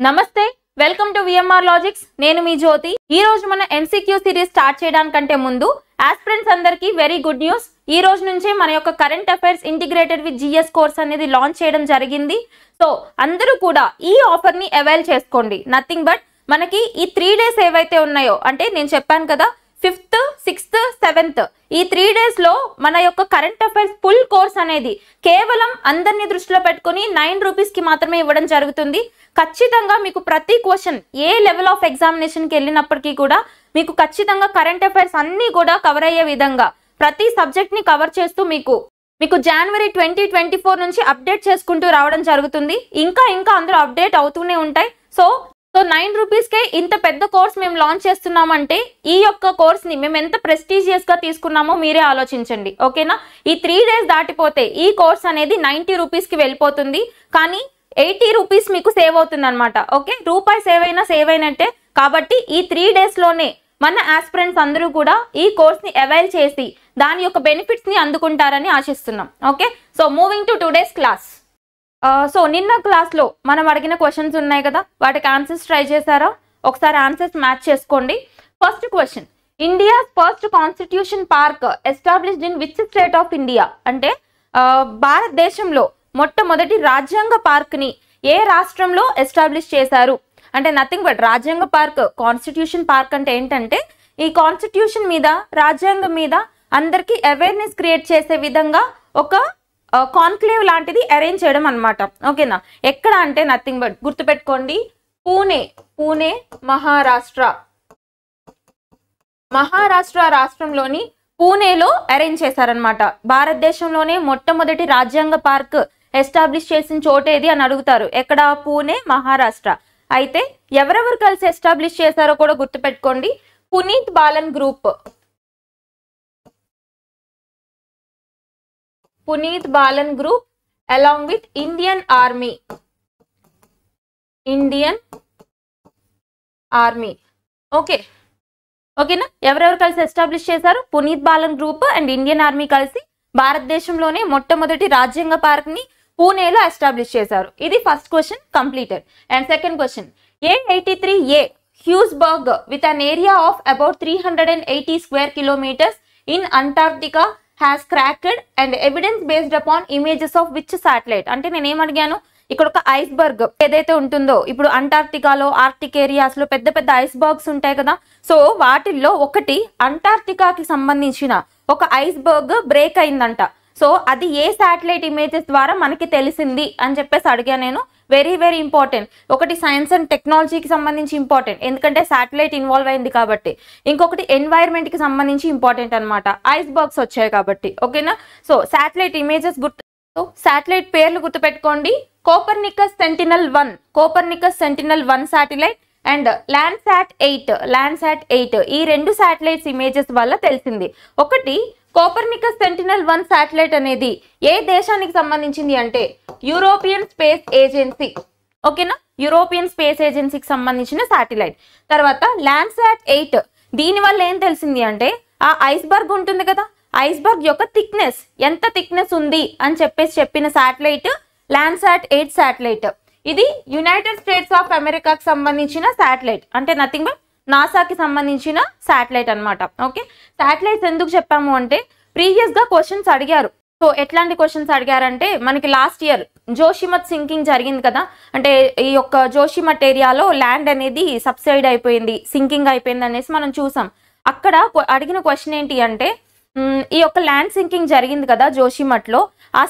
నమస్తే welcome to VMR logics నేను మీ జ్యోతి ఈ రోజు మన ఎంసీక్యూ సిరీస్ స్టార్ట్ చేయడానికంటే ముందు ఆస్పిరెంట్స్ అందరికీ వెరీ గుడ్ న్యూస్ ఈ రోజు నుంచే మన యొక్క current affairs integrated with GS course అనేది లాంచ్ చేయడం జరిగింది సో అందరూ కూడా ఈ ఆఫర్ ని అవైల్ చేసుకోండి నథింగ్ బట్ మనకి ఈ 3 డేస్ ఏవైతే ఉన్నాయో అంటే నేను చెప్పాను కదా 5th 6th 7th ఈ 3 డేస్ లో మన యొక్క కరెంట్ అఫైర్స్ ఫుల్ కోర్స్ అనేది కేవలం అందరిని దృష్టిలో పెట్టుకొని 9 రూపీస్ కి మాత్రమే ఇవ్వడం జరుగుతుంది ఖచ్చితంగా మీకు ప్రతి question A level of examination కి వెళ్ళినప్పటికీ కూడా మీకు ఖచ్చితంగా కరెంట్ అఫైర్స్ అన్ని కూడా కవర్ అయ్యే విధంగా ప్రతి సబ్జెక్ట్ ని కవర్ చేస్తూ మీకు జనవరి 2024 నుంచి అప్డేట్ చేసుకుంటూ రావడం జరుగుతుంది ఇంకా అందులో అప్డేట్ అవుతూనే ఉంటాయి సో 9 రూపీస్ కే ఇంత పెద్ద కోర్స్ మేము లాంచ్ చేస్తున్నామంటే ఈ యొక్క కోర్స్ ని మేము ఎంత ప్రెస్టీజియస్ గా తీసుకున్నామో మీరే ఆలోచించండి ఓకేనా ఈ 3 డేస్ దాటిపోతే ఈ కోర్స్ అనేది 90 రూపీస్ కి వెళ్ళిపోతుంది కానీ 80 రూపీస్ మీకు సేవ్ అవుతుంది అనమాట ఓకే రూపాయి సేవ్ అయినట్టే కాబట్టి ఈ 3 డేస్ లోనే మన ఆస్పిరెంట్స్ అందరూ కూడా ఈ కోర్స్ ని అవైల్ చేసి దాని యొక్క బెనిఫిట్స్ ని అందుకుంటారని ఆశిస్తున్నాం okay so moving to today's class so నిన్న క్లాస్ లో మనం అడిగిన క్వశ్చన్స్ ఉన్నాయి కదా వాటికి ఆన్సర్స్ ట్రై చేశారా ఒకసారి ఆన్సర్స్ మ్యాచ్ చేసుకోండి first question India first constitution park established in which state of India అంటే భారతదేశంలో మొట్టమొదటి రాజ్యాంగ పార్క్ ని ఏ రాష్ట్రంలో ఎస్టాబ్లిష్ చేశారు అంటే నథింగ్ బట్ రాజ్యాంగ పార్క్ కాన్స్టిట్యూషన్ పార్క్ అంటే ఏంటంటే ఈ కాన్స్టిట్యూషన్ మీద రాజ్యాంగం మీద అందరికి అవేర్నెస్ క్రియేట్ చేసే విధంగా ఒక కాన్క్లేవ్ లాంటిది అరేంజ్ చేయడం అన్నమాట ఓకేనా ఎక్కడ అంటే నథింగ్ బట్ గుర్తుపెట్టుకోండి పూణే మహారాష్ట్ర రాష్ట్రంలోని పూణేలో అరేంజ్ చేశారనమాట భారతదేశంలోనే మొట్టమొదటి రాజ్యాంగ పార్క్ ఎస్టాబ్లిష్ చేసిన చోటేది అని అడుగుతారు ఎక్కడ పూణే మహారాష్ట్ర అయితే ఎవరెవరు కలిసి ఎస్టాబ్లిష్ చేశారో కూడా గుర్తుపెట్టుకోండి Puneet Balan group along with Indian army ఓకేనా ఎవరెవరు కలిసి ఎస్టాబ్లిష్ చేశారు Puneet Balan group and Indian army కలిసి భారతదేశంలోనే మొట్టమొదటి రాజ్యాంగ పార్క్ ని పూణేలో ఎస్టాబ్లిష్ చేశారు ఇది first question completed and second question A83A iceberg with an area of about 380 square kilometres in Antarctica has cracked and evidence based upon images of which satellite అంటే నేను ఏమడిగాను ఇక్కడ ఒక ఐస్బర్గ్ ఏదైతే ఉంటుందో ఇప్పుడు అంటార్క్టికాలో ఆర్టిక్ ఏరియాస్ లో పెద్ద పెద్ద ఐస్బర్గ్స్ ఉంటాయి కదా సో వాటిల్లో ఒకటి అంటార్క్టికాకి సంబంధించిన ఒక ఐస్బర్గ్ బ్రేక్ అయిందంట సో అది ఏ శాటిలైట్ ఇమేజెస్ ద్వారా మనకి తెలిసింది అని చెప్పేసి అడిగా నేను వెరీ వెరీ ఇంపార్టెంట్ ఒకటి సైన్స్ అండ్ టెక్నాలజీకి సంబంధించి ఇంపార్టెంట్ ఎందుకంటే శాటిలైట్ ఇన్వాల్వ్ అయింది కాబట్టి ఇంకొకటి ఎన్వైర్న్మెంట్ కి సంబంధించి ఇంపార్టెంట్ అనమాట ఐస్బర్గ్స్ వచ్చాయి కాబట్టి ఓకేనా సో శాటిలైట్ ఇమేజెస్ శాటిలైట్ పేర్లు గుర్తుపెట్టుకోండి కోపర్నికస్ సెంటినల్ 1 శాటిలైట్ అండ్ ల్యాండ్సాట్ 8 ఈ రెండు శాటిలైట్స్ ఇమేజెస్ వల్ల తెలిసింది ఒకటి కోపర్నికస్ సెంటినల్ 1 శాటిలైట్ అనేది ఏ దేశానికి సంబంధించింది అంటే యూరోపియన్ స్పేస్ ఏజెన్సీ ఓకేనా యూరోపియన్ స్పేస్ ఏజెన్సీకి సంబంధించిన శాటిలైట్ తర్వాత ల్యాండ్సాట్ 8 దీని వల్ల ఏం తెలిసింది అంటే ఆ ఐస్బర్గ్ ఉంటుంది కదా ఐస్బర్గ్ యొక్క థిక్నెస్ ఎంత థిక్నెస్ ఉంది అని చెప్పిన శాటిలైట్ ల్యాండ్సాట్ 8 శాటిలైట్ ఇది యునైటెడ్ స్టేట్స్ ఆఫ్ అమెరికాకి సంబంధించిన శాటిలైట్ అంటే నథింగ్ బట్ నాసాకి సంబంధించిన శాటిలైట్ అనమాట ఓకే శాటిలైట్స్ ఎందుకు చెప్పాము అంటే ప్రీవియస్ గా క్వశ్చన్స్ అడిగారు సో ఎట్లాంటి క్వశ్చన్స్ అడిగారంటే మనకి లాస్ట్ ఇయర్ జోషిమత్ సింకింగ్ జరిగింది కదా అంటే ఈ యొక్క జోషిమత్ ఏరియాలో ల్యాండ్ అనేది సబ్సైడ్ అయిపోయింది సింకింగ్ అయిపోయింది అనేసి మనం చూసాం అక్కడ అడిగిన క్వశ్చన్ ఏంటి అంటే ఈ యొక్క ల్యాండ్ సింకింగ్ జరిగింది కదా జోషిమత్ లో ఆ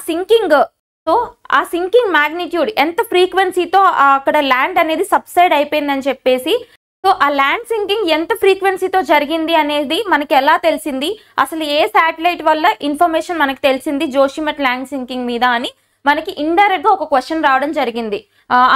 సింకింగ్ మ్యాగ్నిట్యూడ్ ఎంత ఫ్రీక్వెన్సీతో అక్కడ ల్యాండ్ అనేది సబ్సైడ్ అయిపోయిందని చెప్పేసి సో ఆ ల్యాండ్ సింకింగ్ ఎంత ఫ్రీక్వెన్సీతో జరిగింది అనేది మనకి ఎలా తెలిసింది అసలు ఏ శాటిలైట్ వల్ల ఇన్ఫర్మేషన్ మనకి తెలిసింది జోషిమత్ ల్యాండ్ సింకింగ్ మీద అని మనకి ఇండైరెక్ట్ గా ఒక క్వశ్చన్ రావడం జరిగింది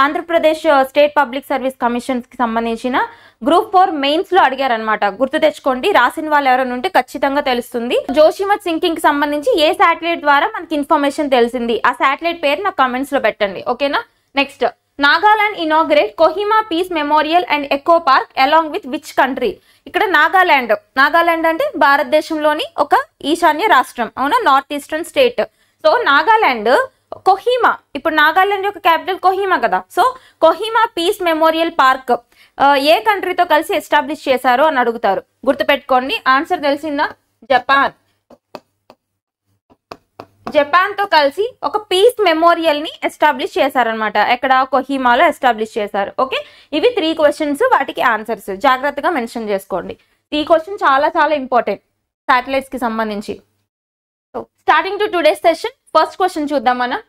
Andhra Pradesh state public service commission కి సంబంధించిన గ్రూప్ 4 మెయిన్స్ లో అడిగారనమాట గుర్తు తెచ్చుకోండి రాసిన వాళ్ళు ఎవరైనా ఉంటే ఖచ్చితంగా తెలుస్తుంది జోషిమత్ సింకింగ్ కి సంబంధించి ఏ శాటిలైట్ ద్వారా మనకి ఇన్ఫర్మేషన్ తెలిసింది ఆ శాటిలైట్ పేరు నాకు కమెంట్స్ లో పెట్టండి ఓకేనా next Nagaland inaugurate Kohima peace memorial and eco park along with which country ఇక్కడ నాగాలాండ్ అంటే భారతదేశంలోని ఒక ఈశాన్య రాష్ట్రం అవునా north eastern state so Nagaland Kohima, ఇప్పుడు నాగాలాండ్ యొక్క క్యాపిటల్ కొహిమా కదా. So Kohima peace memorial park ఏ కంట్రీతో కలిసి ఎస్టాబ్లిష్ చేశారు అని అడుగుతారు. గుర్తుపెట్టుకోండి, ఆన్సర్ తెలిసిందా? జపాన్. జపాన్ తో కలిసి ఒక పీస్ మెమోరియల్ ని ఎస్టాబ్లిష్ చేశారనమాట. ఎక్కడ? కొహిమాలో ఎస్టాబ్లిష్ చేశారు. ఓకే, ఇవి 3 క్వశ్చన్స్, వాటికి ఆన్సర్స్ జాగ్రత్తగా మెన్షన్ చేసుకోండి. ఈ క్వశ్చన్ చాలా చాలా ఇంపార్టెంట్ శాటిలైట్స్ కి సంబంధించి. So starting to today's session, first question చూద్దాం మనం.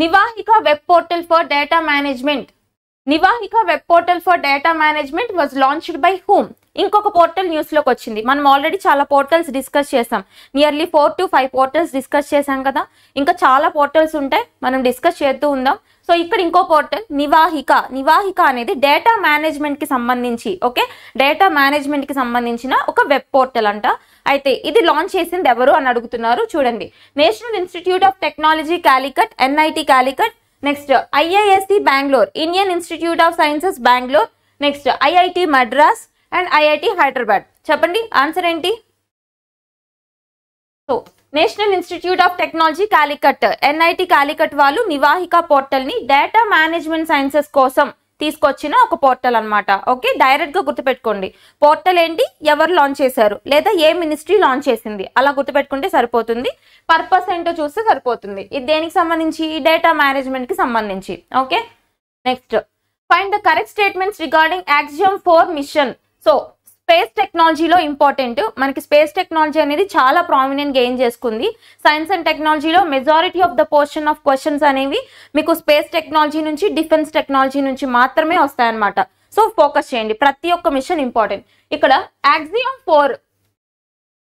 Nivahika web portal for data management. Nivahika web portal for data management was launched by whom. ఇంకొక పోర్టల్ న్యూస్ లోకి వచ్చింది. మనం ఆల్రెడీ చాలా పోర్టల్స్ డిస్కస్ చేసాం, నియర్లీ 4 to 5 పోర్టల్స్ డిస్కస్ చేసాం కదా. ఇంకా చాలా పోర్టల్స్ ఉంటాయి, మనం డిస్కస్ చేస్తూ ఉందాం. సో ఇక్కడ ఇంకో పోర్టల్ నివాహిక. నివాహిక అనేది డేటా మేనేజ్మెంట్ కి సంబంధించి, ఓకే, డేటా మేనేజ్మెంట్ కి సంబంధించిన ఒక వెబ్ పోర్టల్ అంట. అయితే ఇది లాంచ్ చేసింది ఎవరు అని అడుగుతున్నారు. చూడండి, national institute of technology Calicut, NIT Calicut, next IISc Bengaluru, Indian institute of sciences Bengaluru, next IIT Madras and IIT Hyderabad. చెప్పండి ఆన్సర్ ఏంటి? So national institute of technology Calicut, NIT Calicut వాళ్ళు నివాహిక పోర్టల్ ని డేటా మేనేజ్మెంట్ సైన్సెస్ కోసం తీసుకొచ్చిన ఒక పోర్టల్ అన్నమాట. ఓకే, డైరెక్ట్ గా గుర్తుపెట్టుకోండి. పోర్టల్ ఏంటి, ఎవరు లాంచ్ చేశారు, లేదా ఏ మినిస్ట్రీ లాంచ్ చేసింది, అలా గుర్తుపెట్టుకుంటే సరిపోతుంది. పర్పస్ ఏంటో చూస్తే సరిపోతుంది. ఇది దేనికి సంబంధించి? డేటా మేనేజ్మెంట్ కి సంబంధించి. Okay, next find the correct statements regarding Axiom 4 mission. So space టెక్నాలజీలో ఇంపార్టెంట్, మనకి స్పేస్ టెక్నాలజీ అనేది చాలా ప్రామినెంట్ గెయిన్ చేసుకుంది. సైన్స్ అండ్ టెక్నాలజీలో majority of the portion of questions అనేవి మీకు స్పేస్ టెక్నాలజీ నుంచి, డిఫెన్స్ టెక్నాలజీ నుంచి మాత్రమే వస్తాయన్నమాట. సో ఫోకస్ చేయండి, ప్రతి ఒక్క మిషన్ ఇంపార్టెంట్. ఇక్కడ యాక్సియం 4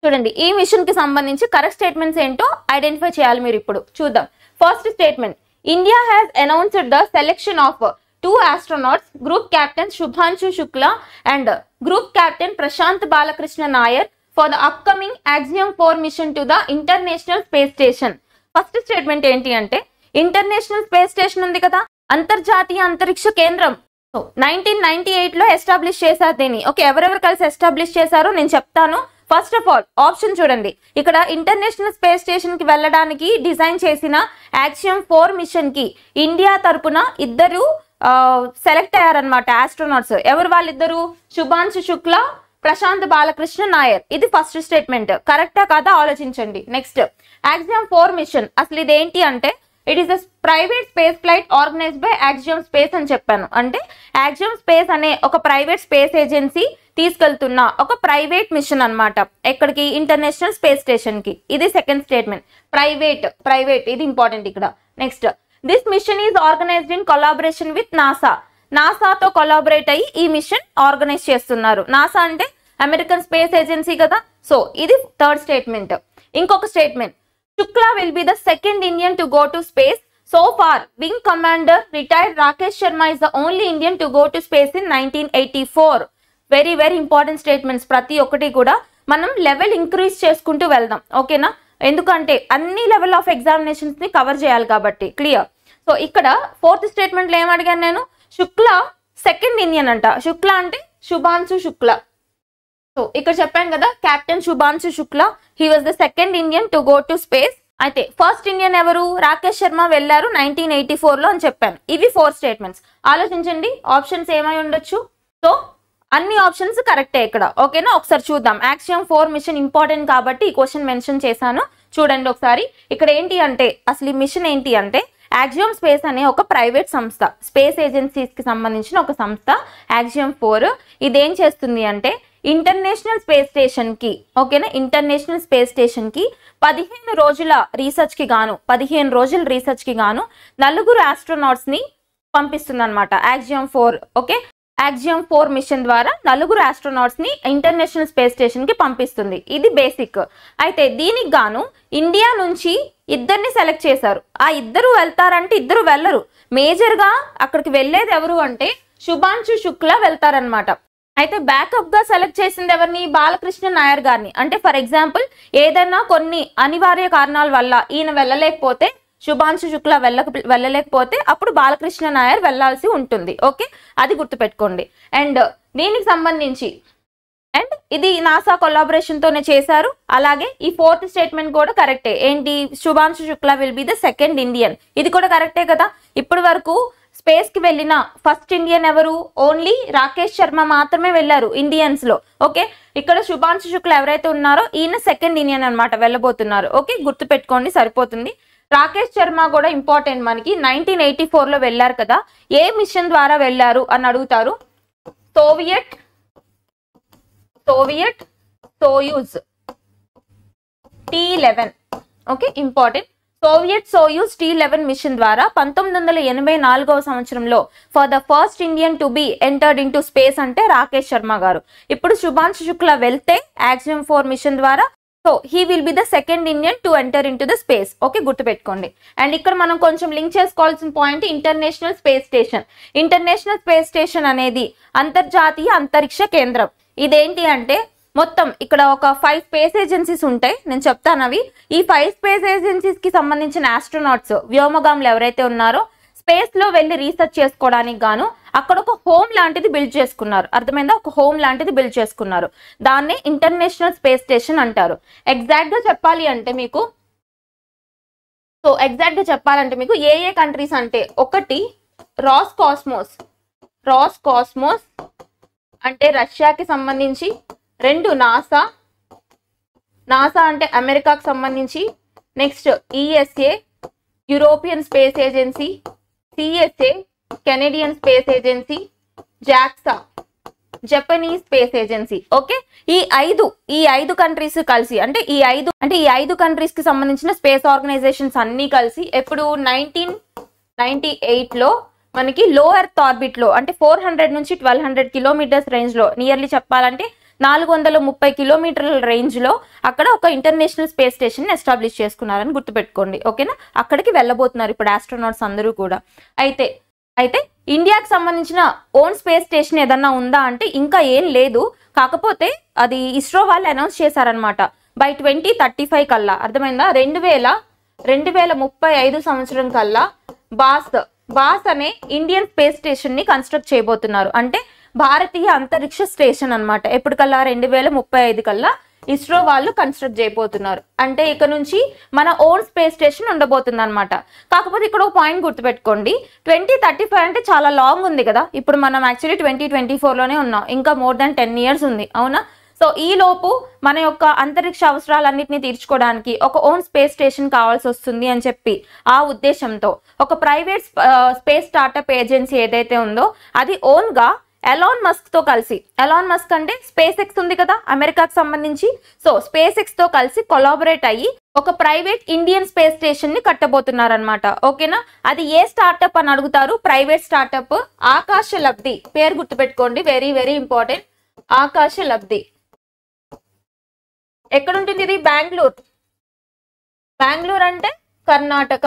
చూడండి, ఈ మిషన్ కి సంబంధించి కరెక్ట్ స్టేట్మెంట్స్ ఏంటో ఐడెంటిఫై చేయాలి మీరు. ఇప్పుడు చూద్దాం. First statement, India has announced the selection of 2 astronauts, Group Captain Shubhanshu Shukla and Group Captain Prashant Balakrishna Nair for the upcoming Axiom 4 mission to the International Space Station. First statement ఏంటి అంటే, international space station ఉంది కదా, అంతర్జాతీయ అంతరిక్ష కేంద్రం. So 1998 లో establish చేశారు దీన్ని. ఓకే, ఎవరెవరు కలిసి ఎస్టాబ్లిష్ చేశారో నేను చెప్తాను. ఫస్ట్ ఆఫ్ ఆల్ ఆప్షన్ చూడండి, ఇక్కడ ఇంటర్నేషనల్ స్పేస్ స్టేషన్ కి వెళ్ళడానికి డిజైన్ చేసిన యాక్సియం 4 మిషన్ కి ఇండియా తరపున 2 సెలెక్ట్ అయ్యారనమాట ఆస్ట్రోనాట్స్. ఎవరు వాళ్ళిద్దరు? శుభాంశు శుక్లా, ప్రశాంత్ బాలకృష్ణ నాయర్. ఇది ఫస్ట్ స్టేట్మెంట్. కరెక్టా కాదా ఆలోచించండి. నెక్స్ట్, యాక్సియం 4 మిషన్ అసలు ఇదేంటి అంటే, it is a private space flight organised by axiom space అని చెప్పాను. అంటే యాక్సియం స్పేస్ అనే ఒక ప్రైవేట్ స్పేస్ ఏజెన్సీ తీసుకెళ్తున్న ఒక ప్రైవేట్ మిషన్ అన్నమాట. ఎక్కడికి? ఇంటర్నేషనల్ స్పేస్ స్టేషన్ కి. ఇది సెకండ్ స్టేట్మెంట్. ప్రైవేట్ ఇది ఇంపార్టెంట్ ఇక్కడ. Next, this mission is organised in collaboration with NASA. నాసాతో కొలాబరేట్ అయ్యి ఈ మిషన్ ఆర్గనైజ్ చేస్తున్నారు. నాసా అంటే అమెరికన్ స్పేస్ ఏజెన్సీ కదా. సో ఇది థర్డ్ స్టేట్మెంట్. ఇంకొక statement, Shukla will be the second Indian to go to space. So far, Wing Commander retired Rakesh Sharma is the only Indian to go to space in 1984. Very important statements. ప్రతి ఒక్కటి కూడా మనం level increase చేసుకుంటూ వెళ్దాం. ఓకేనా? ఎందుకంటే అన్ని level of examinations ని కవర్ చేయాలి కాబట్టి. క్లియర్? సో ఇక్కడ ఫోర్త్ స్టేట్మెంట్ లో ఏం అడిగాను నేను? శుక్లా సెకండ్ ఇండియన్ అంట. శుక్లా అంటే శుభాంశు శుక్లా. సో ఇక్కడ చెప్పాను కదా, captain Shubhanshu Shukla, he was the second Indian to go to space. అయితే ఫస్ట్ ఇండియన్ ఎవరు? రాకేష్ శర్మ వెళ్లారు 1984 లో అని చెప్పాను. ఇవి 4 స్టేట్మెంట్స్. ఆలోచించండి ఆప్షన్స్ ఏమై ఉండొచ్చు. సో అన్ని ఆప్షన్స్ కరెక్టే ఇక్కడ. ఓకేనా? ఒకసారి చూద్దాం. యాక్సియం 4 మిషన్ ఇంపార్టెంట్ కాబట్టి ఈ క్వశ్చన్ మెన్షన్ చేశాను. చూడండి ఒకసారి. ఇక్కడ ఏంటి అంటే, అసలు ఈ మిషన్ ఏంటి అంటే, యాక్సియం స్పేస్ అనే ఒక ప్రైవేట్ సంస్థ, స్పేస్ ఏజెన్సీస్ కి సంబంధించిన ఒక సంస్థ యాక్సియం 4. ఇదేం చేస్తుంది అంటే, ఇంటర్నేషనల్ స్పేస్ స్టేషన్ కి, ఓకేనా, ఇంటర్నేషనల్ స్పేస్ స్టేషన్ కి 15 రోజుల రీసెర్చ్ కి గాను 4 ఆస్ట్రోనాట్స్ ని పంపిస్తుంది అనమాట యాక్సియం 4. ఓకే, యాక్సియం 4 మిషన్ ద్వారా 4 ఆస్ట్రోనాట్స్ ని ఇంటర్నేషనల్ స్పేస్ స్టేషన్ కి పంపిస్తుంది. ఇది బేసిక్. అయితే దీనికి గాను ఇండియా నుంచి 2ని సెలెక్ట్ చేశారు. ఆ 2 వెళ్తారంటే 2 వెళ్ళరు. మేజర్ గా అక్కడికి వెళ్ళేది ఎవరు అంటే శుభాంశు శుక్లా వెళ్తారనమాట. అయితే బ్యాకప్ గా సెలెక్ట్ చేసింది ఎవరిని? బాలకృష్ణ నాయర్ గారిని. అంటే ఫర్ ఎగ్జాంపుల్ ఏదైనా కొన్ని అనివార్య కారణాల వల్ల ఈయన వెళ్ళలేకపోతే, శుభాంశు శుక్లా వెళ్ళలేకపోతే అప్పుడు బాలకృష్ణ నాయర్ వెళ్లాల్సి ఉంటుంది. ఓకే, అది గుర్తుపెట్టుకోండి. అండ్ దీనికి సంబంధించి అండ్ ఇది నాసా కొలాబరేషన్ తోనే చేశారు. అలాగే ఈ ఫోర్త్ స్టేట్మెంట్ కూడా కరెక్టే. ఏంటి, Shubhanshu Shukla will be the second Indian. ఇది కూడా కరెక్టే కదా. ఇప్పటి వరకు స్పేస్ కి వెళ్ళిన ఫస్ట్ ఇండియన్ ఎవరు? ఓన్లీ రాకేష్ శర్మ మాత్రమే వెళ్ళారు ఇండియన్స్ లో. ఓకే, ఇక్కడ శుభాంశు శుక్లా ఎవరైతే ఉన్నారో ఈయన సెకండ్ ఇండియన్ అన్నమాట వెళ్ళబోతున్నారు. ఓకే, గుర్తు పెట్టుకోండి సరిపోతుంది. రాకేష్ శర్మ కూడా ఇంపార్టెంట్ మనకి. 1984 లో వెళ్ళారు కదా. ఏ మిషన్ ద్వారా వెళ్ళారు అని అడుగుతారు. Soviet Soyuz T11. Okay, important. Soviet Soyuz T11 mission ద్వారా 1984వ సంవత్సరంలో for the first Indian to be entered into space అంటే రాకేష్ శర్మ గారు. ఇప్పుడు శుభాంశు శుక్లా వెళ్తే యాక్సియం 4 మిషన్ ద్వారా, so he will be the second Indian to enter into the space. Okay, గుర్తుపెట్టుకోండి. And ఇక్కడ మనం కొంచెం లింక్ చేసుకోవాల్సిన point international space station. International space station అనేది అంతర్జాతీయ అంతరిక్ష కేంద్రం. ఇదేంటి అంటే మొత్తం ఇక్కడ ఒక 5 స్పేస్ ఏజెన్సీస్ ఉంటాయి. నేను చెప్తాను అవి. ఈ 5 స్పేస్ ఏజెన్సీస్ కి సంబంధించిన ఆస్ట్రోనాట్స్, వ్యోమగాములు ఎవరైతే ఉన్నారో స్పేస్ లో వెళ్ళి రీసెర్చ్ చేసుకోవడానికి గాను అక్కడ ఒక హోమ్ లాంటిది బిల్డ్ చేసుకున్నారు. అర్థమైందా? ఒక హోమ్ లాంటిది బిల్డ్ చేసుకున్నారు. దాన్నే ఇంటర్నేషనల్ స్పేస్ స్టేషన్ అంటారు. ఎగ్జాక్ట్ గా చెప్పాలి అంటే మీకు ఏ కంట్రీస్ అంటే, ఒకటి రాస్ కాస్మోస్ అంటే రష్యాకి సంబంధించి, 2 నాసా అంటే అమెరికాకి సంబంధించి, next ESA European space agency, CSA Canadian space agency, JAXA Japanese space agency. Okay, ఈ ఐదు కంట్రీస్ కలిసి అంటే ఈ ఐదు కంట్రీస్ కి సంబంధించిన స్పేస్ ఆర్గనైజేషన్స్ అన్ని కలిసి ఎప్పుడు 1998 లో మనకి లో ఎర్త్ ఆర్బిట్ లో అంటే 400 నుంచి 1200 కిలోమీటర్స్ రేంజ్ లో, నియర్లీ చెప్పాలంటే 430 కిలోమీటర్ల రేంజ్ లో అక్కడ ఒక ఇంటర్నేషనల్ స్పేస్ స్టేషన్ ఎస్టాబ్లిష్ చేసుకున్నారని గుర్తుపెట్టుకోండి. ఓకేనా, అక్కడికి వెళ్ళబోతున్నారు ఇప్పుడు ఆస్ట్రోనాట్స్ అందరూ కూడా. అయితే ఇండియాకి సంబంధించిన ఓన్ స్పేస్ స్టేషన్ ఏదన్నా ఉందా అంటే ఇంకా ఏం లేదు. కాకపోతే అది ఇస్రో వాళ్ళు అనౌన్స్ చేశారనమాట. బై 2035 కల్లా, అర్థమైందా, 2035 సంవత్సరం కల్లా బాస్ అనే ఇండియన్ స్పేస్ స్టేషన్ ని కన్స్ట్రక్ట్ చేయబోతున్నారు. అంటే భారతీయ అంతరిక్ష స్టేషన్ అన్నమాట. ఎప్పటికల్లా 2035 కల్లా ఇస్రో వాళ్ళు కన్స్ట్రక్ట్ చేయబోతున్నారు. అంటే ఇక నుంచి మన ఓన్ స్పేస్ స్టేషన్ ఉండబోతుంది అనమాట. కాకపోతే ఇక్కడ ఒక పాయింట్ గుర్తుపెట్టుకోండి, 2035 అంటే చాలా లాంగ్ ఉంది కదా. ఇప్పుడు మనం యాక్చువల్లీ 2024 లోనే ఉన్నాం. ఇంకా మోర్ దాన్ 10 ఇయర్స్ ఉంది, అవునా? సో ఈ లోపు మన యొక్క అంతరిక్ష అవసరాలన్నింటినీ తీర్చుకోవడానికి ఒక ఓన్ స్పేస్ స్టేషన్ కావాల్సి వస్తుంది అని చెప్పి ఆ ఉద్దేశంతో ఒక ప్రైవేట్ స్పేస్ స్టార్టప్ ఏజెన్సీ ఏదైతే ఉందో అది ఓన్ గా ఎలాన్ మస్క్ తో కలిసి, ఎలాన్ మస్క్ అంటే స్పేస్ ఎక్స్ ఉంది కదా అమెరికాకి సంబంధించి, సో స్పేస్ ఎక్స్ తో కలిసి కొలాబరేట్ అయ్యి ఒక ప్రైవేట్ ఇండియన్ స్పేస్ స్టేషన్ ని కట్టబోతున్నారనమాట. ఓకేనా, అది ఏ స్టార్టప్ అని అడుగుతారు. ప్రైవేట్ స్టార్టప్ ఆకాశ లబ్ధి. పేరు గుర్తుపెట్టుకోండి, వెరీ వెరీ ఇంపార్టెంట్. ఆకాశ లబ్ధి ఎక్కడ ఉంటుంది? ఇది బెంగళూరు అంటే కర్ణాటక.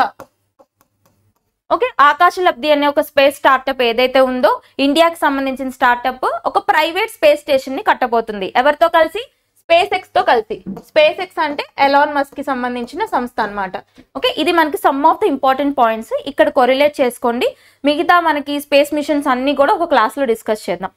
ఓకే, ఆకాశ లబ్ధి అనే ఒక స్పేస్ స్టార్టప్ ఏదైతే ఉందో ఇండియాకి సంబంధించిన స్టార్టప్ ఒక ప్రైవేట్ స్పేస్ స్టేషన్ ని కట్టబోతుంది. ఎవరితో కలిసి? స్పేస్ ఎక్స్ తో కలిసి. స్పేస్ ఎక్స్ అంటే ఎలాన్ మస్క్ కి సంబంధించిన సంస్థ అన్నమాట. ఓకే, ఇది మనకి some of the important points ఇక్కడ కొరిలేట్ చేసుకోండి. మిగతా మనకి స్పేస్ మిషన్స్ అన్ని కూడా ఒక క్లాస్ లో డిస్కస్ చేద్దాం.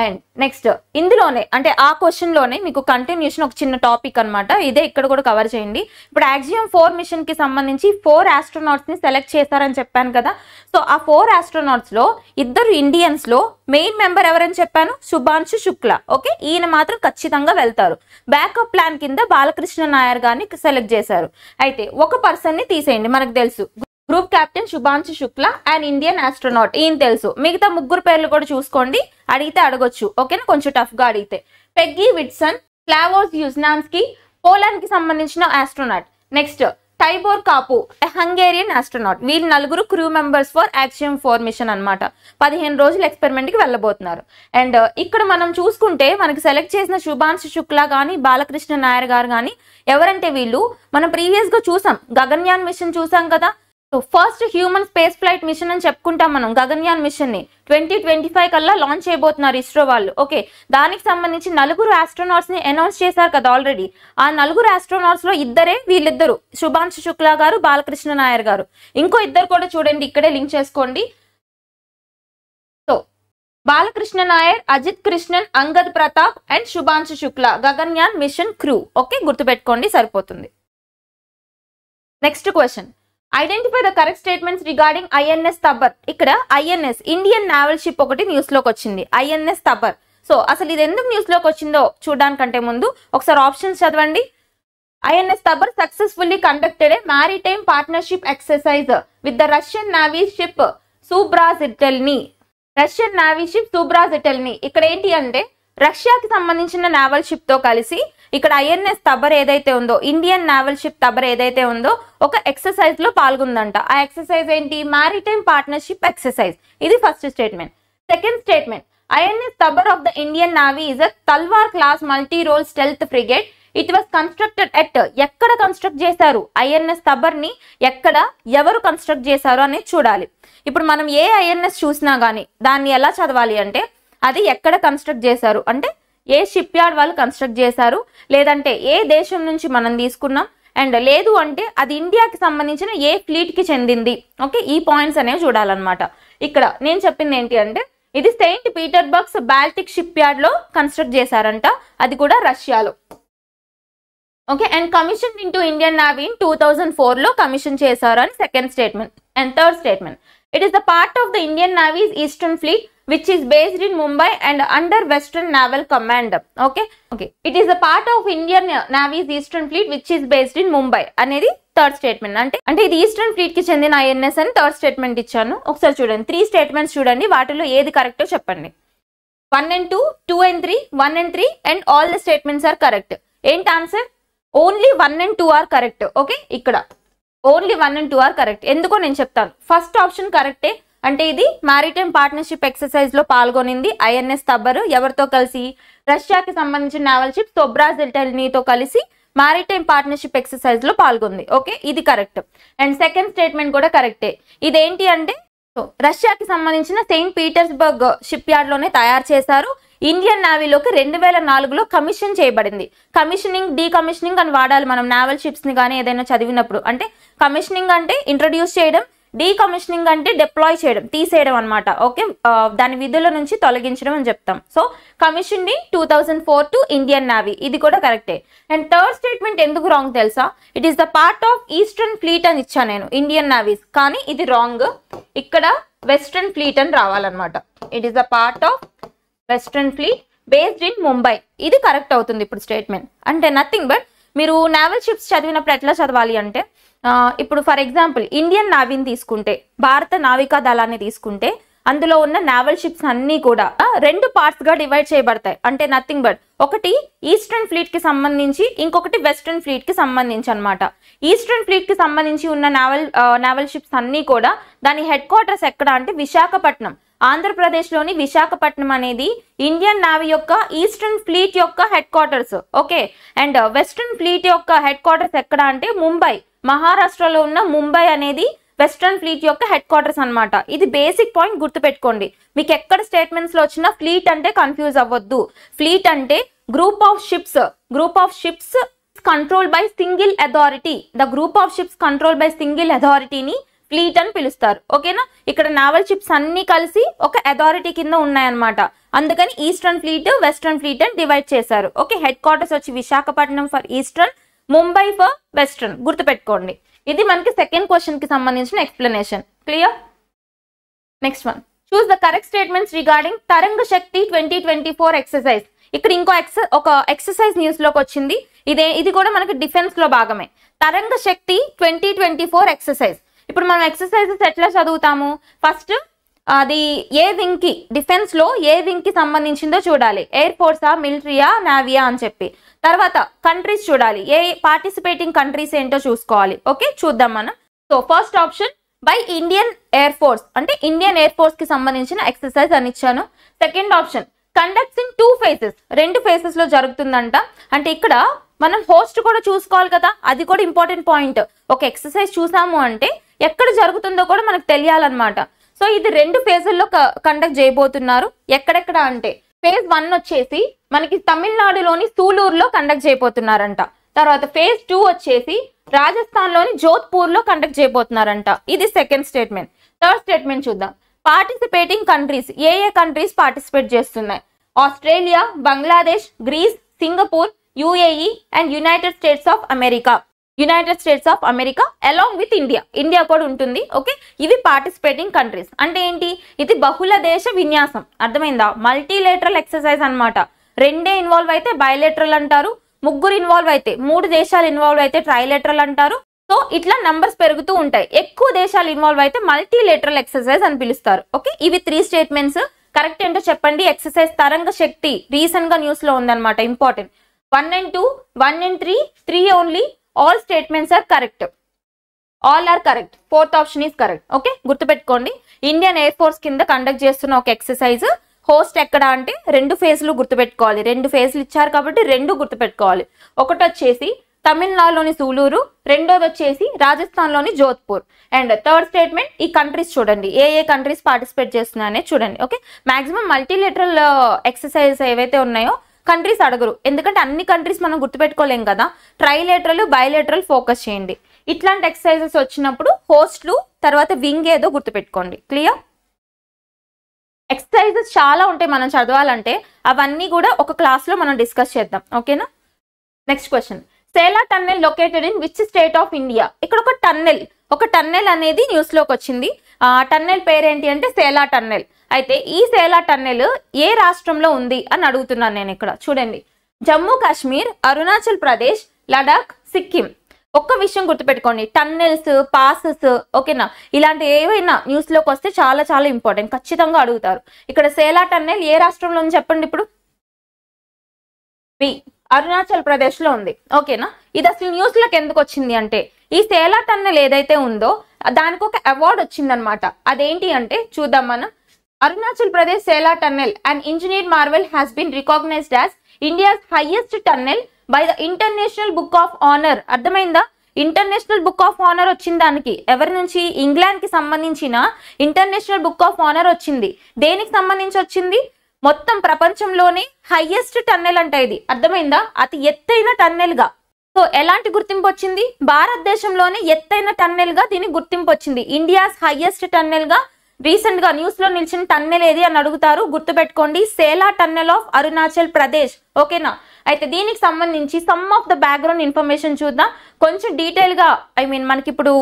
అండ్ నెక్స్ట్ ఇందులోనే అంటే ఆ క్వశ్చన్ లోనే మీకు కంటిన్యూషన్ ఒక చిన్న టాపిక్ అన్నమాట. ఇదే ఇక్కడ కూడా కవర్ చేయండి. ఇప్పుడు యాక్సియం 4 మిషన్ కి సంబంధించి 4 ఆస్ట్రోనాట్స్ ని సెలెక్ట్ చేశారని చెప్పాను కదా. సో ఆ 4 ఆస్ట్రోనాట్స్ లో 2 ఇండియన్స్ లో మెయిన్ మెంబర్ ఎవరని చెప్పాను? శుభాంశు శుక్లా. ఓకే, ఈయన మాత్రం ఖచ్చితంగా వెళ్తారు. బ్యాకప్ ప్లాన్ కింద బాలకృష్ణ నాయర్ గారిని సెలెక్ట్ చేశారు. అయితే ఒక పర్సన్ ని తీసేయండి, మనకు తెలుసు group captain Shubhanshu Shukla and Indian astronaut, ఈయన తెలుసు. మిగతా 3 పేర్లు కూడా చూసుకోండి, అడిగితే అడగొచ్చు. ఓకేనా, కొంచెం టఫ్ గా అడిగితే. Peggy Whitson, Slawosz Uznanski, Poland కి సంబంధించిన astronaut. Next Tibor Kapu, Hungarian astronaut. వీళ్ళు 4 crew members for Axiom 4 mission అన్నమాట. 15 రోజులు ఎక్స్పెరిమెంట్ కి వెళ్ళబోతున్నారు. అండ్ ఇక్కడ మనం చూసుకుంటే మనకి సెలెక్ట్ చేసిన శుభాంశు శుక్లా గానీ బాలకృష్ణ నాయర్ గారు గానీ ఎవరంటే వీళ్ళు మనం ప్రీవియస్ గా చూసాం, గగన్యాన్ మిషన్ చూసాం కదా. So first human space flight mission అని చెప్పుకుంటాం మనం గగన్యాన్ మిషన్ ని. 2025 కల్లా లాంచ్ చేయబోతున్నారు ఇస్రో వాళ్ళు. ఓకే, దానికి సంబంధించి 4 ఆస్ట్రోనాట్స్ ని అనౌన్స్ చేశారు కదా ఆల్రెడీ. ఆ 4 ఆస్ట్రోనాట్స్ లో వీళ్ళిద్దరు శుభాంశు శుక్లా గారు, బాలకృష్ణ నాయర్ గారు. ఇంకో 2 కూడా చూడండి, ఇక్కడే లింక్ చేసుకోండి. So Balakrishna Nair, Ajit Krishnan, Angad Pratap and Shubhanshu Shukla Gaganyaan mission crew. Okay, గుర్తుపెట్టుకోండి సరిపోతుంది. Next question, identify the correct statements regarding INS Tabar. ఇక్కడ ఐఎన్ఎస్ ఇండియన్ నావల్ షిప్ ఒకటి న్యూస్ లోకి వచ్చింది, ఐఎన్ఎస్ తబర్. సో అసలు ఇది ఎందుకు న్యూస్ లోకి వచ్చిందో చూడడానికంటే ముందు ఒకసారి ఆప్షన్స్ చదవండి. INS Tabar successfully conducted a maritime partnership exercise with the Russian navy ship Soobrazitelny. Russian navy ship Soobrazitelny ఇక్కడ ఏంటి అంటే రష్యాకి సంబంధించిన నావల్ షిప్ తో కలిసి ఇక్కడ ఐఎన్ఎస్ తబర్ ఏదైతే ఉందో, ఇండియన్ నావల్ షిప్ తబర్ ఏదైతే ఉందో ఒక ఎక్సర్సైజ్ లో పాల్గొందంట. ఆ ఎక్సర్సైజ్ ఏంటి? Maritime partnership exercise. ఇది first statement. Second statement, INS Tabar of the Indian navy is a Talwar class multi role stealth frigate. It was constructed at. ఎక్కడ కన్స్ట్రక్ట్ చేశారు ఐఎన్ఎస్ తబర్ ని? ఎక్కడ, ఎవరు కన్స్ట్రక్ట్ చేశారు అనేది చూడాలి. ఇప్పుడు మనం ఏ ఐఎన్ఎస్ చూసినా గానీ దాన్ని ఎలా చదవాలి అంటే అది ఎక్కడ కన్స్ట్రక్ట్ చేశారు అంటే ఏ షిప్ యార్డ్ వాళ్ళు కన్స్ట్రక్ట్ చేశారు, లేదంటే ఏ దేశం నుంచి మనం తీసుకున్నాం, అండ్ లేదు అంటే అది ఇండియాకి సంబంధించిన ఏ ఫ్లీట్ కి చెందింది. ఓకే, ఈ పాయింట్స్ అనేవి చూడాలన్నమాట. ఇక్కడ నేను చెప్పింది ఏంటి అంటే ఇది సెయింట్ పీటర్బర్గ్స్ బాల్టిక్ షిప్ యార్డ్ లో కన్స్ట్రక్ట్ చేశారంట, అది కూడా రష్యాలో. Okay, and commission into Indian navy 2004 లో కమిషన్ చేశారు అని second statement. And third statement, it is the part of the Indian navies eastern fleet which is based in Mumbai and under Western Naval Command. Okay, it is a part of Indian Navy's Eastern Fleet which is based in Mumbai అనేది third statement. అంటే ఇది eastern fleet కి చెందిన INS అని third statement ఇచ్చాను. ఒకసారి చూడండి, 3 statements చూడండి, వాటిలో ఏది కరెక్టో చెప్పండి. 1 and 2, 2 and 3, 1 and 3 and all the statements are correct. ఏంటి answer? Only 1 and 2 are correct. Okay, ఇక్కడ ఓన్లీ 1 and 2 are correct. ఎందుకో నేను చెప్తాను. ఫస్ట్ ఆప్షన్ కరెక్టే, అంటే ఇది మ్యారిటైమ్ పార్ట్నర్షిప్ ఎక్సర్సైజ్ లో పాల్గొనింది ఐఎన్ఎస్ తబర్. ఎవరితో కలిసి? రష్యాకి సంబంధించిన నావల్ షిప్ సోబ్రాజిటెల్నీతో కలిసి మ్యారిటైమ్ పార్ట్నర్షిప్ ఎక్సర్సైజ్ లో పాల్గొంది. ఓకే, ఇది కరెక్ట్. అండ్ సెకండ్ స్టేట్మెంట్ కూడా కరెక్టే. ఇదేంటి అంటే రష్యాకి సంబంధించిన సెయింట్ పీటర్స్బర్గ్ షిప్ యార్డ్ లోనే తయారు చేశారు. ఇండియన్ నావీలోకి 2004లో కమిషన్ చేయబడింది. కమిషనింగ్, డీకమిషనింగ్ అని వాడాలి మనం నావల్ షిప్స్ ని కానీ ఏదైనా చదివినప్పుడు. అంటే కమిషనింగ్ అంటే ఇంట్రడ్యూస్ చేయడం, డీకమిషనింగ్ అంటే డిప్లాయ్ చేయడం, తీసేయడం అనమాట. ఓకే, దాని విధుల నుంచి తొలగించడం అని చెప్తాం. So commission in 2004 to Indian navy, ఇది కూడా కరెక్టే. అండ్ థర్డ్ స్టేట్మెంట్ ఎందుకు రాంగ్ తెలుసా? It is the part of eastern fleet అని ఇచ్చాను నేను, ఇండియన్ నావీస్, కానీ ఇది రాంగ్. ఇక్కడ వెస్టర్న్ ఫ్లీట్ అని రావాలన్నమాట. It is the part of western fleet based in Mumbai, ఇది కరెక్ట్ అవుతుంది ఇప్పుడు స్టేట్మెంట్. అంటే నథింగ్ బట్ మీరు నావల్ షిప్స్ చదివినప్పుడు ఎట్లా చదవాలి అంటే ఇప్పుడు ఫర్ ఎగ్జాంపుల్ ఇండియన్ నావీని తీసుకుంటే, భారత నావికా దళాన్ని తీసుకుంటే అందులో ఉన్న నావల్ షిప్స్ అన్ని కూడా 2 పార్ట్స్ గా డివైడ్ చేయబడతాయి. అంటే నథింగ్ బట్ ఒకటి ఈస్టర్న్ ఫ్లీట్ కి సంబంధించి, ఇంకొకటి వెస్టర్న్ ఫ్లీట్ కి సంబంధించి అనమాట. ఈస్టర్న్ ఫ్లీట్ కి సంబంధించి ఉన్న నావల్ షిప్స్ అన్ని కూడా దాని హెడ్ క్వార్టర్స్ ఎక్కడ అంటే విశాఖపట్నం, ఆంధ్రప్రదేశ్ లోని విశాఖపట్నం అనేది ఇండియన్ నావీ యొక్క ఈస్టర్న్ ఫ్లీట్ యొక్క head quarters. Okay, and western fleet యొక్క హెడ్ క్వార్టర్స్ ఎక్కడ అంటే ముంబై, మహారాష్ట్రలో ఉన్న ముంబై అనేది వెస్టర్న్ ఫ్లీట్ యొక్క హెడ్ క్వార్టర్స్ అనమాట. ఇది బేసిక్ పాయింట్ గుర్తుపెట్టుకోండి. మీకు ఎక్కడ స్టేట్మెంట్స్ లో వచ్చినా ఫ్లీట్ అంటే కన్ఫ్యూజ్ అవ్వద్దు. ఫ్లీట్ అంటే group of ships control by single authority. The group of ships control by single అథారిటీని ఫ్లీట్ అని పిలుస్తారు. ఓకేనా, ఇక్కడ నావల్ షిప్స్ అన్ని కలిసి ఒక అథారిటీ కింద ఉన్నాయన్నమాట. అందుకని ఈస్టర్న్ ఫ్లీట్, వెస్టర్న్ ఫ్లీట్ అని డివైడ్ చేశారు. ఓకే, హెడ్ క్వార్టర్స్ వచ్చి Visakhapatnam for eastern, Mumbai for western, గుర్తుపెట్టుకోండి. ఇది మనకి సెకండ్ క్వశ్చన్ కి సంబంధించిన explanation. Clear? Next one, choose the correct statements regarding తరంగ శక్తి 2024 ఎక్సర్సైజ్. ఇక్కడ ఇంకో ఒక ఎక్సర్సైజ్ న్యూస్ లోకి వచ్చింది. ఇది కూడా మనకి డిఫెన్స్ లో భాగమే. తరంగ శక్తి 2024 ఎక్సర్సైజ్. ఇప్పుడు మనం ఎక్సర్సైజెస్ ఎట్లా చదువుతాము? ఫస్ట్ అది ఏ వింగ్ కి, డిఫెన్స్ లో ఏ వింగ్ కి సంబంధించిందో చూడాలి. ఎయిర్ ఫోర్సా, మిలిటరీయా, నావియా అని చెప్పి. తర్వాత కంట్రీస్ చూడాలి, ఏ పార్టిసిపేటింగ్ కంట్రీస్ ఏంటో చూసుకోవాలి. ఓకే, చూద్దాం మనం. So first option by Indian Air force, అంటే ఇండియన్ ఎయిర్ ఫోర్స్ కి సంబంధించిన ఎక్సర్సైజ్ అని ఇచ్చాను. Second option conducts in 2 phases, 2 phases లో జరుగుతుందంట. అంటే ఇక్కడ మనం హోస్ట్ కూడా చూసుకోవాలి కదా, అది కూడా ఇంపార్టెంట్ పాయింట్. ఒక ఎక్సర్సైజ్ చూసాము అంటే ఎక్కడ జరుగుతుందో కూడా మనకు తెలియాలన్నమాట. సో ఇది 2 phases కండక్ట్ చేయబోతున్నారు. ఎక్కడెక్కడ అంటే phase 1 వచ్చేసి మనకి తమిళనాడులోని సూలూరులో కండక్ట్ చేయబోతున్నారంట. తర్వాత phase 2 వచ్చేసి రాజస్థాన్ లోని జోధ్పూర్ లో కండక్ట్ చేయబోతున్నారంట. ఇది సెకండ్ స్టేట్మెంట్. థర్డ్ స్టేట్మెంట్ చూద్దాం. పార్టిసిపేటింగ్ కంట్రీస్ ఏ కంట్రీస్ పార్టిసిపేట్ చేస్తున్నాయి? Australia, Bangladesh, Greece, Singapore, UAE and United States of America along with India కూడా ఉంటుంది. ఓకే, ఇవి పార్టిసిపేటింగ్ కంట్రీస్. అంటే ఏంటి? ఇది బహుళ దేశ విన్యాసం, అర్థమైందా? మల్టీలేటరల్ ఎక్సర్సైజ్ అన్నమాట. 2 ఇన్వాల్వ్ అయితే బైలేటరల్ అంటారు, 3 ఇన్వాల్వ్ అయితే 3 దేశాలు ఇన్వాల్వ్ అయితే ట్రైలేటరల్ అంటారు. సో ఇట్లా నంబర్స్ పెరుగుతూ ఉంటాయి. ఎక్కువ దేశాలు ఇన్వాల్వ్ అయితే మల్టీలేటరల్ ఎక్సర్సైజ్ అని పిలుస్తారు. ఓకే, ఇవి 3 స్టేట్మెంట్స్. కరెక్ట్ ఏంటో చెప్పండి. ఎక్సర్సైజ్ తరంగ శక్తి రీసెంట్ గా న్యూస్ లో ఉందన్నమాట. Important. 1 and 2, 1 and 3 only. All statements are correct. All are correct. 4th option is correct. Okay, గుర్తుపెట్టుకోండి. ఇండియన్ ఎయిర్ ఫోర్స్ కింద కండక్ట్ చేస్తున్న ఒక ఎక్సర్సైజ్. హోస్ట్ ఎక్కడ అంటే 2 ఫేజ్లు గుర్తుపెట్టుకోవాలి. 2 ఫేజ్లు ఇచ్చారు కాబట్టి 2 గుర్తుపెట్టుకోవాలి. ఒకటి వచ్చేసి తమిళనాడులోని సూలూరు, రెండోది వచ్చేసి రాజస్థాన్లోని జోధ్పూర్. అండ్ థర్డ్ స్టేట్మెంట్ ఈ కంట్రీస్ చూడండి, ఏ కంట్రీస్ పార్టిసిపేట్ చేస్తున్నాయనే చూడండి. ఓకే, మాక్సిమం మల్టీలేటరల్ ఎక్సర్సైజ్ ఏవైతే ఉన్నాయో కంట్రీస్ అడగరు, ఎందుకంటే అన్ని కంట్రీస్ మనం గుర్తుపెట్టుకోలేం కదా. ట్రైలేటరల్, బైలేటరల్ ఫోకస్ చేయండి. ఇట్లాంటి ఎక్సర్సైజెస్ వచ్చినప్పుడు హోస్ట్లు తర్వాత వింగ్ ఏదో గుర్తుపెట్టుకోండి. క్లియర్? ఎక్సర్సైజెస్ చాలా ఉంటాయి మనం చదవాలంటే, అవన్నీ కూడా ఒక క్లాస్ లో మనం డిస్కస్ చేద్దాం. ఓకేనా? Next question. Sela tunnel located in which state of India? ఇక్కడ ఒక టన్నెల్ అనేది న్యూస్ లోకి వచ్చింది. ఆ టన్నెల్ పేరేంటి అంటే సేలా టన్నెల్. అయితే ఈ సేలా టన్నెల్ ఏ రాష్ట్రంలో ఉంది అని అడుగుతున్నాను నేను ఇక్కడ. చూడండి, జమ్మూ కాశ్మీర్, అరుణాచల్ ప్రదేశ్, లడాక్, సిక్కిం. ఒక్క విషయం గుర్తుపెట్టుకోండి, టన్నెల్స్, పాసెస్, ఓకేనా, ఇలాంటి ఏవైనా న్యూస్ లోకి వస్తే చాలా చాలా ఇంపార్టెంట్, ఖచ్చితంగా అడుగుతారు. ఇక్కడ సేలా టన్నెల్ ఏ రాష్ట్రంలో ఉంది చెప్పండి ఇప్పుడు? బి, అరుణాచల్ ప్రదేశ్ లో ఉంది. ఓకేనా? ఇది అసలు న్యూస్ లోకి ఎందుకు వచ్చింది అంటే, ఈ సేలా టన్నెల్ ఏదైతే ఉందో దానికి ఒక అవార్డు వచ్చిందనమాట. అదేంటి అంటే చూద్దాం మనం. Arunachal Pradesh Sela tunnel and engineer marvel has been recognised as India's highest tunnel by the international book of honour. అర్థమైందా? ఇంటర్నేషనల్ బుక్ ఆఫ్ ఆనర్ వచ్చింది దానికి. ఎవరి నుంచి? ఇంగ్లాండ్ కి సంబంధించిన ఇంటర్నేషనల్ బుక్ ఆఫ్ ఆనర్ వచ్చింది. దేనికి సంబంధించి వచ్చింది? మొత్తం ప్రపంచంలోనే హైయెస్ట్ టన్నెల్ అంట ఇది. అర్థమైందా? అతి ఎత్తైన టన్నెల్ గా. సో ఎలాంటి గుర్తింపు వచ్చింది? భారతదేశంలోనే ఎత్తైన టన్నెల్ గా దీనికి గుర్తింపు వచ్చింది. ఇండియాస్ హైయెస్ట్ టన్నెల్ గా రీసెంట్ గా న్యూస్ లో నిలిచిన టన్నెల్ ఏది అని అడుగుతారు. గుర్తుపెట్టుకోండి, సేలా టన్నెల్ ఆఫ్ అరుణాచల్ ప్రదేశ్. ఓకేనా? అయితే దీనికి సంబంధించి some of the background information చూద్దాం కొంచెం డీటెయిల్ గా. మనకి ఇప్పుడు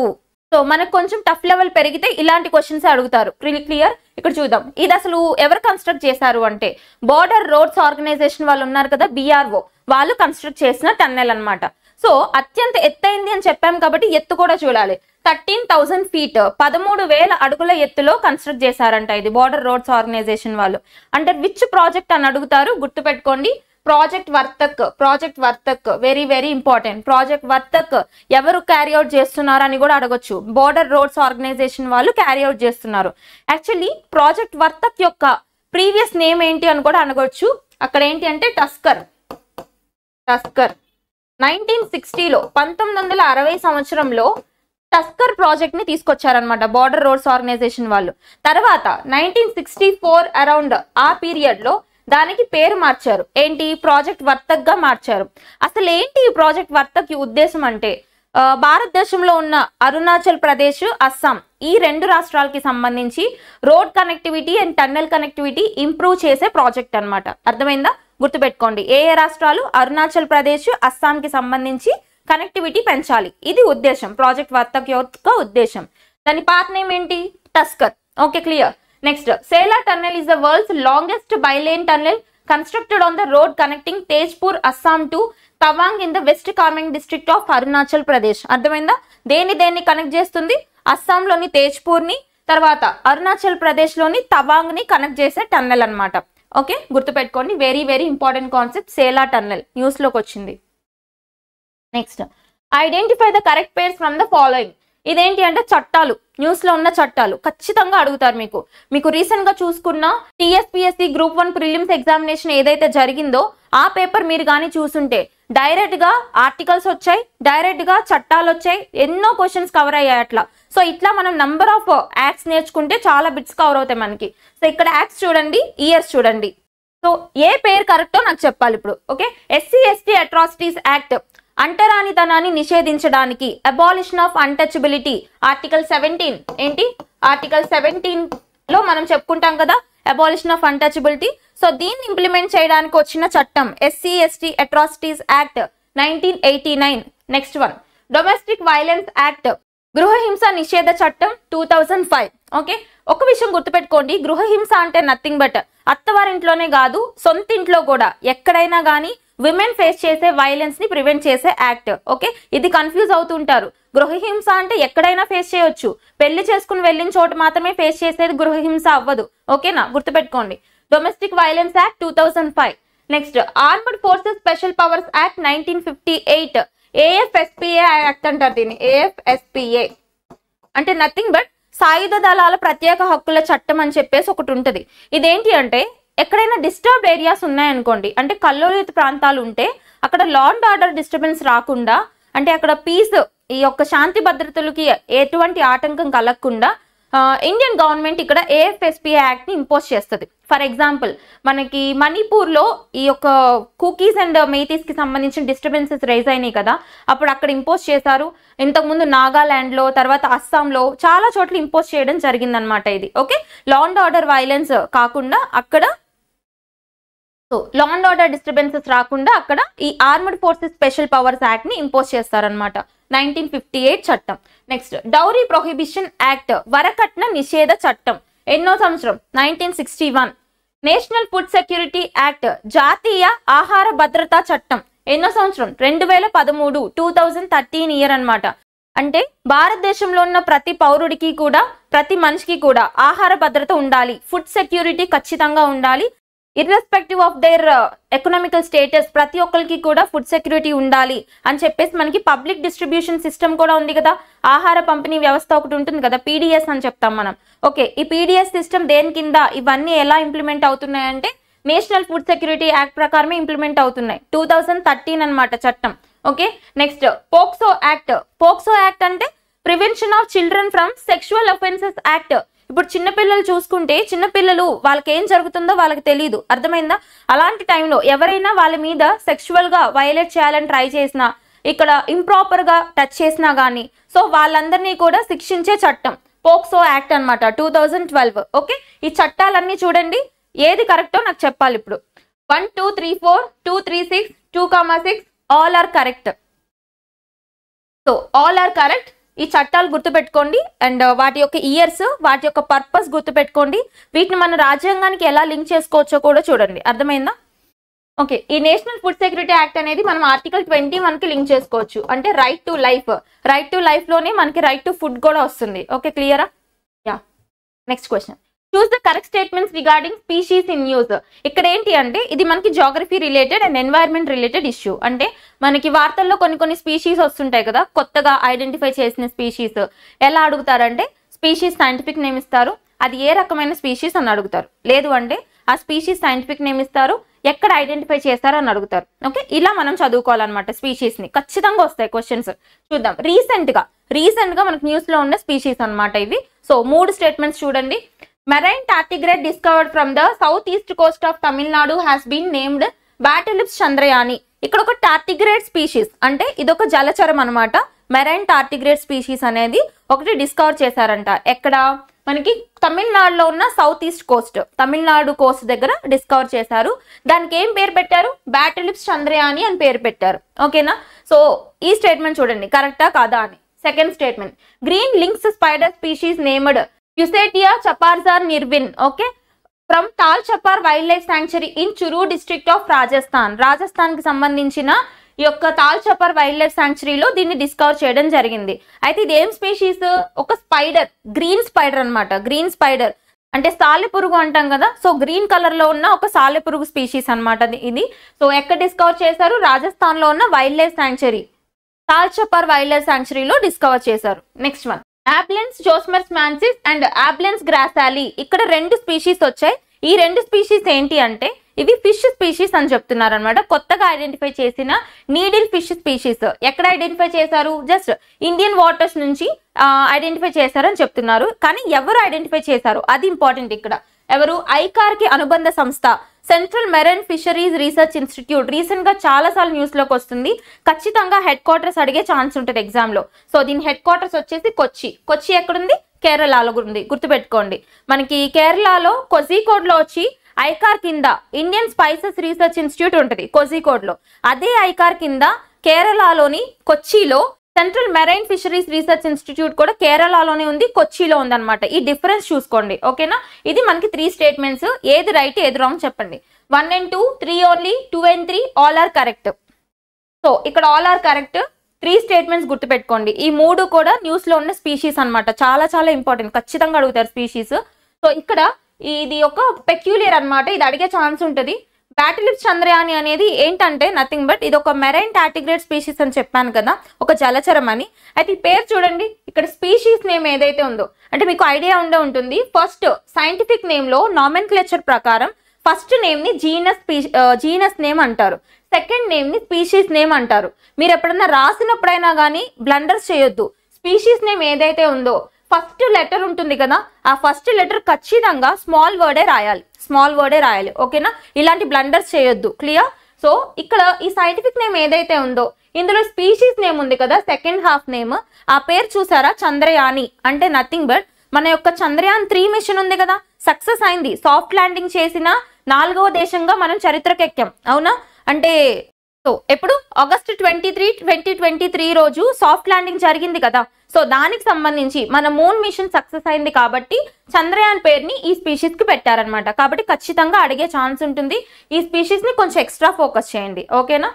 మనకు కొంచెం టఫ్ లెవెల్ పెరిగితే ఇలాంటి క్వశ్చన్స్ అడుగుతారు. క్లియర్? ఇక్కడ చూద్దాం. ఇది అసలు ఎవరు కన్స్ట్రక్ట్ చేశారు అంటే బోర్డర్ రోడ్స్ ఆర్గనైజేషన్ వాళ్ళు ఉన్నారు కదా, BRO, వాళ్ళు కన్స్ట్రక్ట్ చేసిన టన్నెల్ అన్నమాట. సో అత్యంత ఎత్తైంది అని చెప్పాం కాబట్టి ఎత్తు కూడా చూడాలి. 13,000 feet, 13,000 అడుగుల ఎత్తులో కన్స్ట్రక్ట్ చేశారంట ఇది బోర్డర్ రోడ్స్ ఆర్గనైజేషన్ వాళ్ళు. అంటే విచ్ ప్రాజెక్ట్ అని అడుగుతారు. గుర్తుపెట్టుకోండి, project Vartak very very important. Project Vartak ఎవరు క్యారీ అవుట్ చేస్తున్నారు అని కూడా అడగొచ్చు. బోర్డర్ రోడ్స్ ఆర్గనైజేషన్ వాళ్ళు క్యారీ అవుట్ చేస్తున్నారు. యాక్చువల్లీ ప్రాజెక్ట్ వర్తక్ యొక్క ప్రీవియస్ నేమ్ ఏంటి అని కూడా అనగొచ్చు. అక్కడ ఏంటి అంటే టస్కర్. 1960లో 1960 సంవత్సరంలో టస్కర్ ప్రాజెక్ట్ ని తీసుకొచ్చారనమాట బోర్డర్ రోడ్స్ ఆర్గనైజేషన్ వాళ్ళు. తర్వాత 1964 అరౌండ్ ఆ పీరియడ్ లో దానికి పేరు మార్చారు. ఏంటి? ప్రాజెక్ట్ వర్తక్ గా మార్చారు. అసలు ఏంటి ఈ ప్రాజెక్ట్ వర్తక్ ఉద్దేశం అంటే భారతదేశంలో ఉన్న అరుణాచల్ ప్రదేశ్, అస్సాం ఈ 2 రాష్ట్రాలకి సంబంధించి road connectivity and tunnel connectivity improve చేసే ప్రాజెక్ట్ అన్నమాట. అర్థమైందా? గుర్తుపెట్టుకోండి, ఏ రాష్ట్రాలు? అరుణాచల్ ప్రదేశ్, అస్సాం కి సంబంధించి కనెక్టివిటీ పెంచాలి. ఇది ఉద్దేశం, ప్రాజెక్ట్ వర్తక్ యొక్క ఉద్దేశం. దాని పాత నేమ్ ఏంటి? Tusker. Okay, clear? Next, Sela tunnel is the world's longest bi-lane tunnel constructed on the road connecting Tezpur, Assam to Tawang in the West Kamen district of Arunachal Pradesh. అర్థమైందా? దేన్ని కనెక్ట్ చేస్తుంది? అస్సాం లోని తేజ్పూర్ ని, తర్వాత అరుణాచల్ ప్రదేశ్ లోని తవాంగ్ ని కనెక్ట్ చేసే టన్నెల్ అన్నమాట. ఓకే, గుర్తుపెట్టుకోండి, very very important concept. Sela tunnel news లోకి వచ్చింది. Next, identify the correct pairs from the following. ఇదేంటి అంటే చట్టాలు, న్యూస్ లో ఉన్న చట్టాలు ఖచ్చితంగా అడుగుతారు. మీకు రీసెంట్ గా చూసుకున్న TSPSC Group 1 ప్రిలిమ్స్ ఎగ్జామినేషన్ ఏదైతే జరిగిందో ఆ పేపర్ మీరు కానీ చూసుంటే డైరెక్ట్ గా ఆర్టికల్స్ వచ్చాయి, డైరెక్ట్ గా చట్టాలు వచ్చాయి, ఎన్నో క్వశ్చన్స్ కవర్ అయ్యాయి అట్లా. సో ఇట్లా మనం నంబర్ ఆఫ్ యాక్ట్స్ నేర్చుకుంటే చాలా బిట్స్ కవర్ అవుతాయి మనకి. సో ఇక్కడ యాక్ట్స్ చూడండి, ఇయర్స్ చూడండి. సో ఏ పేరు కరెక్టో నాకు చెప్పాలి ఇప్పుడు. ఓకే, SC/ST అట్రాసిటీస్ యాక్ట్ అంటరానితనాన్ని నిషేధించడానికి, అబాలిషన్ ఆఫ్ అన్టచబిలిటీ, ఆర్టికల్ 17. ఏంటి? ఆర్టికల్ 17 లో మనం చెప్పుకుంటాం కదా అబాలిషన్ ఆఫ్ అన్టచబిలిటీ. సో దీన్ని ఇంప్లిమెంట్ చేయడానికి వచ్చిన చట్టం SC ST atrocities act 1989. Next one domestic violence act, గృహహింస నిషేధ చట్టం 2005. ఓకే, ఒక విషయం గుర్తుపెట్టుకోండి, గృహహింస అంటే నథింగ్ బట్ అత్తవారింట్లోనే కాదు సొంత ఇంట్లో కూడా ఎక్కడైనా కానీ విమెన్ ఫేస్ చేసే వైలెన్స్ ని ప్రివెంట్ చేసే యాక్ట్. ఓకే, ఇది కన్ఫ్యూజ్ అవుతుంటారు. గృహహింస అంటే ఎక్కడైనా ఫేస్ చేయొచ్చు, పెళ్లి చేసుకుని వెళ్ళిన చోట మాత్రమే ఫేస్ చేసేది గృహహింస అవ్వదు. ఓకేనా, గుర్తుపెట్టుకోండి. Domestic violence act 2005. Next armed forces special powers act 1958. AFSPA act అంటారు దీన్ని. AFSPA అంటే నథింగ్ బట్ సాయుధ దళాల ప్రత్యేక హక్కుల చట్టం అని చెప్పేసి ఒకటి ఉంటుంది. ఇదేంటి అంటే ఎక్కడైనా డిస్టర్బ్డ్ ఏరియాస్ ఉన్నాయనుకోండి, అంటే కల్లోలిత ప్రాంతాలు ఉంటే అక్కడ లా అండ్ ఆర్డర్ డిస్టర్బెన్స్ రాకుండా, అంటే అక్కడ పీస్ ఈ యొక్క శాంతి భద్రతలకి ఎటువంటి ఆటంకం కలగకుండా ఇండియన్ గవర్నమెంట్ ఇక్కడ AFSPA యాక్ట్ ని ఇంపోజ్ చేస్తుంది. ఫర్ ఎగ్జాంపుల్ మనకి మణిపూర్లో ఈ యొక్క కుకీస్ అండ్ మేతీస్ కి సంబంధించిన డిస్టర్బెన్సెస్ రైజ్ అయినాయి కదా, అప్పుడు అక్కడ ఇంపోజ్ చేశారు. ఇంతకుముందు నాగాలాండ్లో, తర్వాత అస్సాంలో చాలా చోట్ల ఇంపోజ్ చేయడం జరిగిందనమాట ఇది. Okay, law and order violence కాకుండా అక్కడ లా అండ్ ఆర్డర్ డిస్టర్బెన్సెస్ రాకుండా అక్కడ ఈ armed forces special powers act ని ఇంపోజ్ చేస్తారనమాట. 1958 చట్టం. నెక్స్ట్ డౌరీ ప్రొహిబిషన్ యాక్ట్, వరకట్న నిషేధ చట్టం. ఎన్నో సంవత్సరం? 1961. నేషనల్ ఫుడ్ సెక్యూరిటీ యాక్ట్, జాతీయ ఆహార భద్రతా చట్టం. ఎన్నో సంవత్సరం? 2013, 2013 ఇయర్ అనమాట. అంటే భారతదేశంలో ఉన్న ప్రతి పౌరుడికి కూడా, ప్రతి మనిషికి కూడా ఆహార భద్రత ఉండాలి, ఫుడ్ సెక్యూరిటీ ఖచ్చితంగా ఉండాలి. Irrespective of their economical status, ప్రతి ఒక్కరికి కూడా ఫుడ్ సెక్యూరిటీ ఉండాలి అని చెప్పేసి మనకి పబ్లిక్ డిస్ట్రిబ్యూషన్ సిస్టమ్ కూడా ఉంది కదా, ఆహార పంపిణీ వ్యవస్థ ఒకటి ఉంటుంది కదా, PDS అని చెప్తాం మనం. ఓకే, ఈ PDS సిస్టమ్ దేని కింద, ఇవన్నీ ఎలా ఇంప్లిమెంట్ అవుతున్నాయంటే నేషనల్ ఫుడ్ సెక్యూరిటీ యాక్ట్ ప్రకారమే ఇంప్లిమెంట్ అవుతున్నాయి. 2013 అనమాట చట్టం. Okay, next POCSO act. POCSO act అంటే prevention of children from sexual offences act. ఇప్పుడు చిన్నపిల్లలు చూసుకుంటే, చిన్నపిల్లలు వాళ్ళకి ఏం జరుగుతుందో వాళ్ళకి తెలియదు, అర్థమైందా? అలాంటి టైంలో ఎవరైనా వాళ్ళ మీద సెక్షువల్ గా వైలేట్ చేయాలని ట్రై చేసినా, ఇక్కడ ఇంప్రాపర్ గా టచ్ చేసినా గానీ, సో వాళ్ళందరినీ కూడా శిక్షించే చట్టం పోక్సో యాక్ట్ అనమాట, 2012. ఓకే, ఈ చట్టాలన్నీ చూడండి, ఏది కరెక్టో నాకు చెప్పాలి ఇప్పుడు. 1, 2, 3, 4, 2, 3, 6, 2, 6 all are correct. So all are correct. ఈ చట్టాలు గుర్తుపెట్టుకోండి అండ్ వాటి యొక్క ఇయర్స్, వాటి యొక్క పర్పస్ గుర్తుపెట్టుకోండి. వీటిని మన రాజ్యాంగానికి ఎలా లింక్ చేసుకోవచ్చో కూడా చూడండి, అర్థమైందా? ఓకే, ఈ నేషనల్ ఫుడ్ సెక్యూరిటీ యాక్ట్ అనేది మనం ఆర్టికల్ 21 కి లింక్ చేసుకోవచ్చు. అంటే right to life, right to life లోనే మనకి రైట్ టు ఫుడ్ కూడా వస్తుంది. ఓకే, క్లియరా? Yeah, next question. Choose the correct statements regarding species in news. ఇక్కడ ఏంటి అంటే ఇది మనకి geography related and environment related issue. అంటే మనకి వార్తల్లో కొన్ని స్పీషీస్ వస్తుంటాయి కదా, కొత్తగా ఐడెంటిఫై చేసిన స్పీషీస్. ఎలా అడుగుతారంటే స్పీషీస్ సైంటిఫిక్ నేమ్ ఇస్తారు, అది ఏ రకమైన స్పీషీస్ అని అడుగుతారు. లేదు అంటే ఆ స్పీషీస్ సైంటిఫిక్ నేమ్ ఇస్తారు, ఎక్కడ ఐడెంటిఫై చేస్తారో అని అడుగుతారు. ఓకే, ఇలా మనం చదువుకోవాలన్నమాట. స్పీషీస్ ని ఖచ్చితంగా వస్తాయి క్వశ్చన్స్. చూద్దాం. రీసెంట్ గా మనకు న్యూస్ లో ఉన్న స్పీషీస్ అనమాట ఇవి. సో 3 స్టేట్మెంట్స్ చూడండి. Marine tardigrade discovered from the southeast coast of Tamil Nadu has been named Battlelips Chandrayani. ఇక్కడ ఒక టార్టిగ్రేడ్ స్పీషీస్, అంటే ఇదొక జలచరం అనమాట. మెరైన్ టార్టిగ్రేడ్ స్పీషీస్ అనేది ఒకటి డిస్కవర్ చేశారంట. ఎక్కడ? మనకి తమిళనాడులో ఉన్న south east Coast, Tamil Nadu Coast దగ్గర డిస్కవర్ చేశారు. దానికి ఏం పేరు పెట్టారు? బ్యాటిలిప్స్ చంద్రయాని అని పేరు పెట్టారు. ఓకేనా? సో ఈ స్టేట్మెంట్ చూడండి కరెక్టా కాదా అని. Second statement, green links spider species named Pusatia chaparzar nirvin. Okay, from Tal Chapar Wildlife Sanctuary in Churu district of Rajasthan. Rajasthan కి సంబంధించిన ఈ యొక్క తాల్ చపర్ వైల్డ్ లైఫ్ సాంక్చురీలో దీన్ని డిస్కవర్ చేయడం జరిగింది. అయితే ఇది ఏం స్పీషీస్? ఒక స్పైడర్, గ్రీన్ స్పైడర్ అనమాట. గ్రీన్ స్పైడర్ అంటే సాలెపురుగు అంటాం కదా, సో గ్రీన్ కలర్ లో ఉన్న ఒక సాలెపురుగు స్పీషీస్ అనమాట ఇది. సో ఎక్కడ డిస్కవర్ చేశారు? రాజస్థాన్ లో ఉన్న wild life sanctuary, Tal Chhapar wild life సాంక్చురీలో డిస్కవర్ చేశారు. Next one, Ablens josmersmansis and Ablens grassali. ఇక్కడ 2 స్పీషీస్ వచ్చాయి. ఈ 2 స్పీషీస్ ఏంటి అంటే ఇవి ఫిష్ స్పీషీస్ అని చెప్తున్నారు అనమాట. కొత్తగా ఐడెంటిఫై చేసిన నీడిల్ ఫిష్ స్పీషీస్. ఎక్కడ ఐడెంటిఫై చేశారు? జస్ట్ ఇండియన్ వాటర్స్ నుంచి ఐడెంటిఫై చేశారని చెప్తున్నారు. కానీ ఎవరు ఐడెంటిఫై చేశారు అది ఇంపార్టెంట్ ఇక్కడ. ఎవరు? ఐకార్ కి అనుబంధ సంస్థ central marine fisheries research institute. Recent గా చాలా సార్లు న్యూస్ లోకి వస్తుంది. ఖచ్చితంగా హెడ్ క్వార్టర్స్ అడిగే ఛాన్స్ ఉంటుంది ఎగ్జామ్ లో. సో దీని హెడ్ క్వార్టర్స్ వచ్చేసి కొచ్చి. కొచ్చి ఎక్కడుంది? కేరళలో ఉంది, గుర్తుపెట్టుకోండి. మనకి కేరళలో కోజికోడ్ లో వచ్చి ఐకార్ కింద ఇండియన్ స్పైసెస్ రీసెర్చ్ ఇన్స్టిట్యూట్ ఉంటుంది కోజికోడ్ లో. అదే ఐకార్ కింద కేరళలోని కొచ్చిలో central marine fisheries research institute కూడా కేరళలోనే ఉంది, కొచ్చిలో ఉంది అనమాట. ఈ డిఫరెన్స్ చూసుకోండి, ఓకేనా. ఇది మనకి 3 స్టేట్మెంట్స్. ఏది రైట్ ఏది రాంగ్ చెప్పండి. 1 and 2, 3 only, 2 and 3 all are correct. So ఇక్కడ ఆల్ ఆర్ కరెక్ట్. 3 స్టేట్మెంట్స్ గుర్తుపెట్టుకోండి. ఈ 3 కూడా న్యూస్ లో ఉన్న స్పీషీస్ అనమాట. చాలా చాలా ఇంపార్టెంట్, ఖచ్చితంగా అడుగుతారు స్పీషీస్. సో ఇక్కడ ఇది ఒక పెక్యులియర్ అనమాట, ఇది అడిగే ఛాన్స్ ఉంటుంది. బ్యాటిలిప్స్ చంద్రయాని అనేది ఏంటంటే నథింగ్ బట్ ఇది ఒక మెరైన్ టాటిగ్రేట్ స్పీషీస్ అని చెప్పాను కదా, ఒక జలచరం అని. అయితే ఈ పేరు చూడండి, ఇక్కడ స్పీషీస్ నేమ్ ఏదైతే ఉందో అంటే మీకు ఐడియా ఉంటుంది. ఫస్ట్ సైంటిఫిక్ నేమ్ లో నామెన్క్లేచర్ ప్రకారం ఫస్ట్ నేమ్ ని జీనస్ నేమ్ అంటారు, సెకండ్ నేమ్ ని స్పీషీస్ నేమ్ అంటారు. మీరు ఎప్పుడన్నా రాసినప్పుడైనా కానీ బ్లండర్స్ చేయొద్దు. స్పీషీస్ నేమ్ ఏదైతే ఉందో ఫస్ట్ లెటర్ ఉంటుంది కదా, ఆ ఫస్ట్ లెటర్ ఖచ్చితంగా స్మాల్ వర్డే రాయాలి, ఓకేనా. ఇలాంటి బ్లండర్స్ చేయొద్దు, క్లియర్. సో ఇక్కడ ఈ సైంటిఫిక్ నేమ్ ఏదైతే ఉందో ఇందులో స్పీషీస్ నేమ్ ఉంది కదా, సెకండ్ హాఫ్ నేమ్, ఆ పేరు చూసారా, చంద్రయాని. అంటే నథింగ్ బట్ మన యొక్క చంద్రయాన్ 3 మిషన్ ఉంది కదా, సక్సెస్ అయింది. సాఫ్ట్ ల్యాండింగ్ చేసిన 4వ దేశంగా మనం చరిత్రకెక్కాం, అవునా. అంటే సో ఎప్పుడు ఆగస్టు 23, 2023 రోజు సాఫ్ట్ ల్యాండింగ్ జరిగింది కదా. సో దానికి సంబంధించి మన మూన్ మిషన్ సక్సెస్ అయింది కాబట్టి చంద్రయాన్ పేరుని ఈ స్పీషీస్ కి పెట్టారనమాట. కాబట్టి ఖచ్చితంగా అడిగే ఛాన్స్ ఉంటుంది. ఈ స్పీషీస్ ని కొంచెం ఎక్స్ట్రా ఫోకస్ చేయండి, ఓకేనా.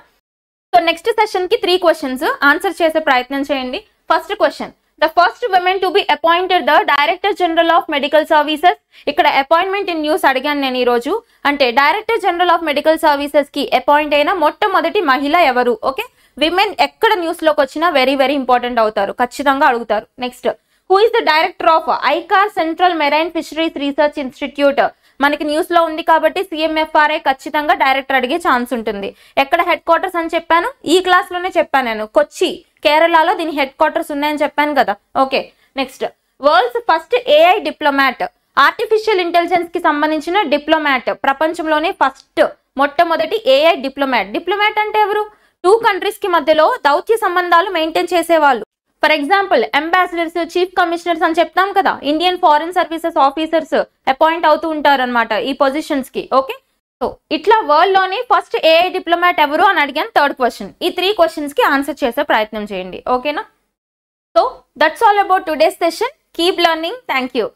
సో నెక్స్ట్ సెషన్ కి 3 క్వశ్చన్స్ ఆన్సర్ చేసే ప్రయత్నం చేయండి. First question, the first women to be appointed the director general of medical services. ఇక్కడ అపాయింట్మెంట్ ఇన్ న్యూస్ అడిగాను నేను ఈ రోజు. అంటే director general of medical services కి అపాయింట్ అయిన మొట్టమొదటి మహిళ ఎవరు? ఓకే, విమెన్ ఎక్కడ న్యూస్ లోకి వచ్చినా వెరీ వెరీ ఇంపార్టెంట్ అవుతారు, ఖచ్చితంగా అడుగుతారు. Next, who is the director of ICAR central marine fisheries research institute? మనకి న్యూస్ లో ఉంది కాబట్టి CMFRI ఖచ్చితంగా డైరెక్టర్ అడిగే ఛాన్స్ ఉంటుంది. ఎక్కడ హెడ్ క్వార్టర్స్ అని చెప్పాను, ఈ క్లాస్ లోనే చెప్పాను నేను, కొచ్చి కేరళలో దీని హెడ్ క్వార్టర్స్ ఉన్నాయని చెప్పాను కదా. Okay, next, world's first AI diplomat, artificial intelligence కి సంబంధించిన డిప్లొమాట్, ప్రపంచంలోనే ఫస్ట్ మొట్టమొదటి AI డిప్లొమాట్ అంటే ఎవరు? 2 కంట్రీస్ కి మధ్యలో దౌత్య సంబంధాలు మెయింటైన్ చేసేవాళ్ళు. For example ambassadors, chief commissioners అని చెప్తాం కదా, Indian foreign services officers appoint అవుతూ ఉంటారు అనమాట ఈ పొజిషన్స్ కి. ఓకే, సో ఇట్లా వరల్డ్ లోనే ఫస్ట్ AI డిప్లొమాట్ ఎవరు అని అడిగాను. Third question. ఈ 3 క్వశ్చన్స్ కి ఆన్సర్ చేసే ప్రయత్నం చేయండి, ఓకేనా. So that's all about today's session. Keep learning. Thank you.